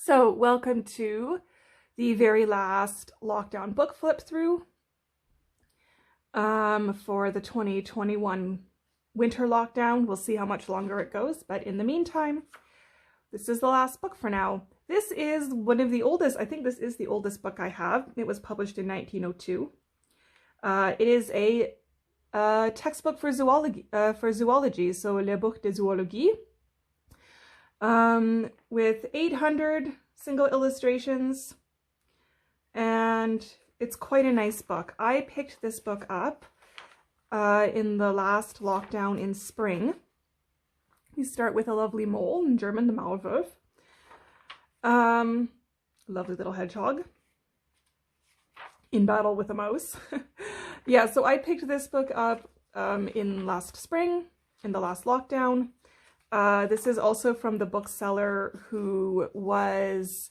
So welcome to the very last lockdown book flip through for the 2021 winter lockdown. We'll see how much longer it goes, but in the meantime, this is the last book for now. This is one of the oldest, I think this is the oldest book I have. It was published in 1902. It is a textbook for zoology, so Le Book de Zoologie. With 800 single illustrations, and it's quite a nice book. I picked this book up in the last lockdown in spring. We start with a lovely mole, in German, the Maulwurf. Lovely little hedgehog in battle with a mouse. Yeah, so I picked this book up in last spring, in the last lockdown. This is also from the bookseller who was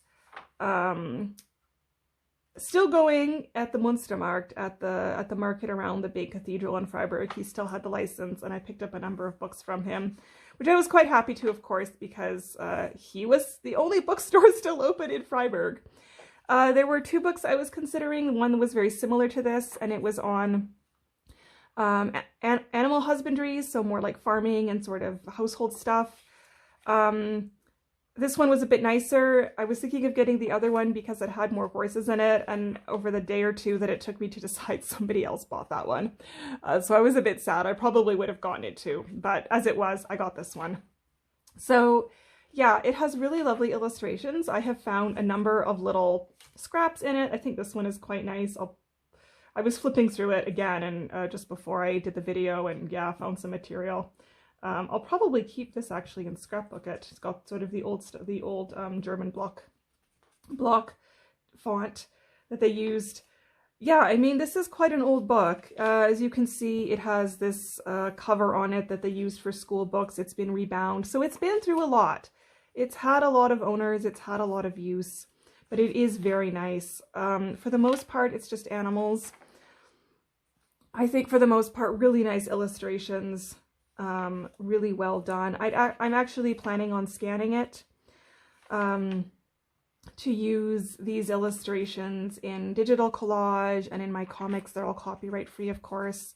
still going at the Munstermarkt, at the market around the big cathedral in Freiburg. He still had the license, and I picked up a number of books from him, which I was quite happy to, of course, because he was the only bookstore still open in Freiburg. There were two books I was considering. One was very similar to this, and it was on animal husbandry, so more like farming and sort of household stuff. This one was a bit nicer. I was thinking of getting the other one because it had more horses in it, and over the day or two that it took me to decide, somebody else bought that one. So I was a bit sad. I probably would have gotten it too, but as it was, I got this one. So yeah, it has really lovely illustrations. I have found a number of little scraps in it. I think this one is quite nice. I was flipping through it again and just before I did the video, and yeah, found some material. I'll probably keep this actually and scrapbook it. It's got sort of the old German block font that they used. Yeah, I mean, this is quite an old book. As you can see, it has this cover on it that they used for school books. It's been rebound, so it's been through a lot. It's had a lot of owners, it's had a lot of use, but it is very nice. For the most part, it's just animals. I think for the most part, really nice illustrations, really well done. I'm actually planning on scanning it to use these illustrations in digital collage and in my comics. They're all copyright free, of course.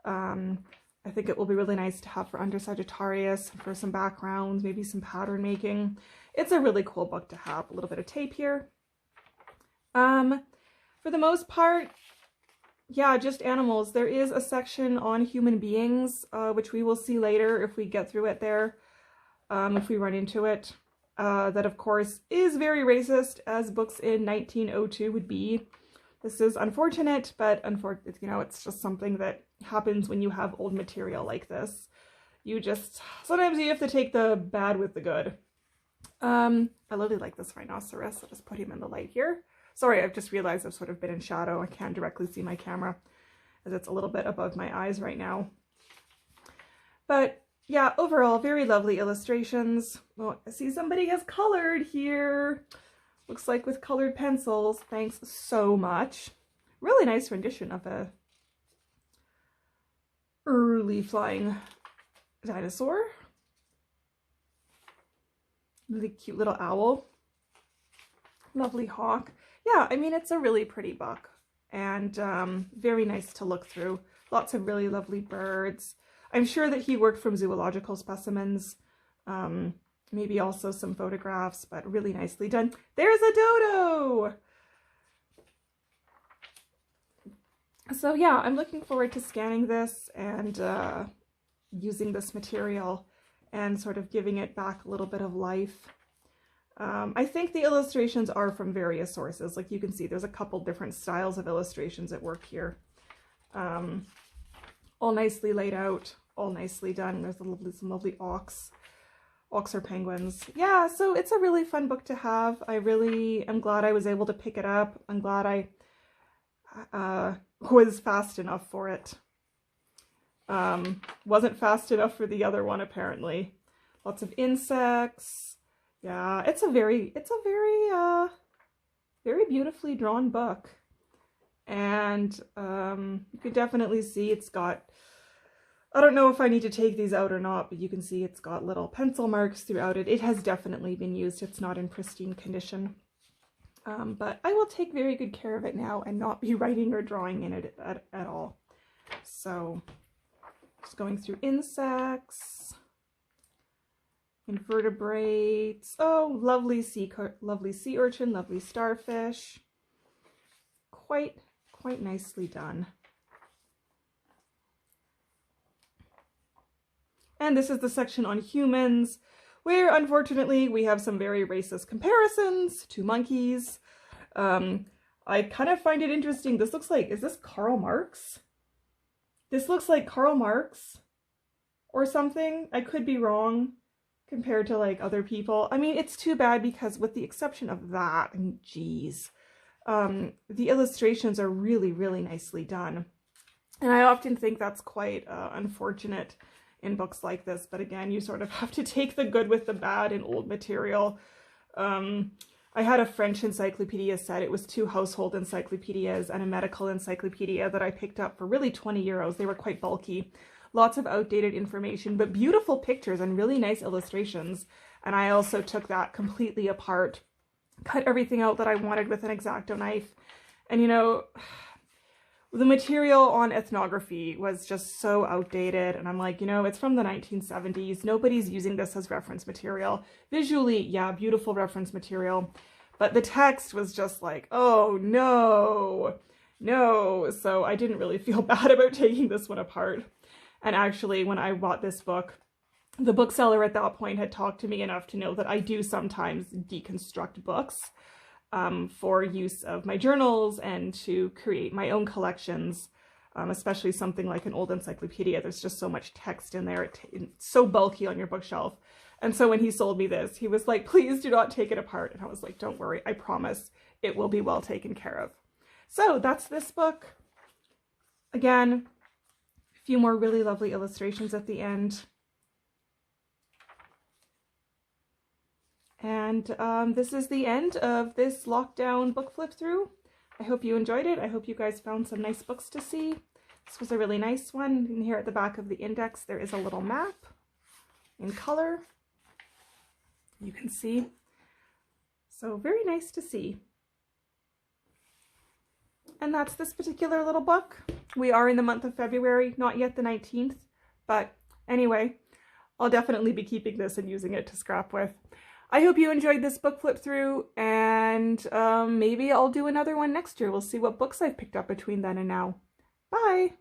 I think it will be really nice to have for Under Sagittarius, for some backgrounds, maybe some pattern making. It's a really cool book to have. A little bit of tape here. For the most part, yeah, just animals. There is a section on human beings, which we will see later if we get through it there, if we run into it. That, of course, is very racist, as books in 1902 would be. This is unfortunate, but you know, it's just something that happens when you have old material like this. Sometimes you have to take the bad with the good. I really like this rhinoceros. I'll just put him in the light here. Sorry, I've just realized I've sort of been in shadow. I can't directly see my camera as it's a little bit above my eyes right now. But yeah, overall, very lovely illustrations. Oh, I see somebody has colored here. Looks like with colored pencils. Thanks so much. Really nice rendition of a early flying dinosaur. Really cute little owl. Lovely hawk. Yeah, I mean, it's a really pretty book and very nice to look through. Lots of really lovely birds. I'm sure that he worked from zoological specimens, maybe also some photographs, but really nicely done. There's a dodo! So yeah, I'm looking forward to scanning this and using this material and sort of giving it back a little bit of life. I think the illustrations are from various sources. Like you can see, there's a couple different styles of illustrations at work here. All nicely laid out, all nicely done. There's some lovely auks. Auks or penguins. Yeah, so it's a really fun book to have. I really am glad I was able to pick it up. I'm glad I was fast enough for it. Wasn't fast enough for the other one, apparently. Lots of insects. Yeah, it's a very very beautifully drawn book. And you can definitely see it's got I don't know if I need to take these out or not, but you can see it's got little pencil marks throughout it. It has definitely been used. It's not in pristine condition. But I will take very good care of it now and not be writing or drawing in it at all. So just going through insects, invertebrates. Oh, lovely sea urchin, lovely starfish. Quite nicely done. And this is the section on humans, where unfortunately we have some very racist comparisons to monkeys. I kind of find it interesting. This looks like, is this Karl Marx? This looks like Karl Marx or something. I could be wrong compared to like other people. I mean, it's too bad because with the exception of that, geez, the illustrations are really, really nicely done. And I often think that's quite unfortunate in books like this, but again, you sort of have to take the good with the bad in old material. I had a French encyclopedia set. It was 2 household encyclopedias and a medical encyclopedia that I picked up for really 20 euros. They were quite bulky. Lots of outdated information, but beautiful pictures and really nice illustrations. And I also took that completely apart, cut everything out that I wanted with an X-Acto knife. And you know, the material on ethnography was just so outdated, and I'm like, you know, it's from the 1970s. Nobody's using this as reference material. Visually, yeah, beautiful reference material, but the text was just like, oh no, no. So I didn't really feel bad about taking this one apart. And actually, when I bought this book, the bookseller at that point had talked to me enough to know that I do sometimes deconstruct books. For use of my journals and to create my own collections, especially something like an old encyclopedia. There's just so much text in there. It's so bulky on your bookshelf. And so when he sold me this, he was like, please do not take it apart. And I was like, don't worry, I promise it will be well taken care of. So that's this book. Again, a few more really lovely illustrations at the end. And this is the end of this lockdown book flip through. I hope you enjoyed it. I hope you guys found some nice books to see. This was a really nice one. And here at the back of the index, there is a little map in color. You can see. So very nice to see. And that's this particular little book. We are in the month of February, not yet the 19th, but anyway, I'll definitely be keeping this and using it to scrap with. I hope you enjoyed this book flip through, and maybe I'll do another one next year. We'll see what books I've picked up between then and now. Bye!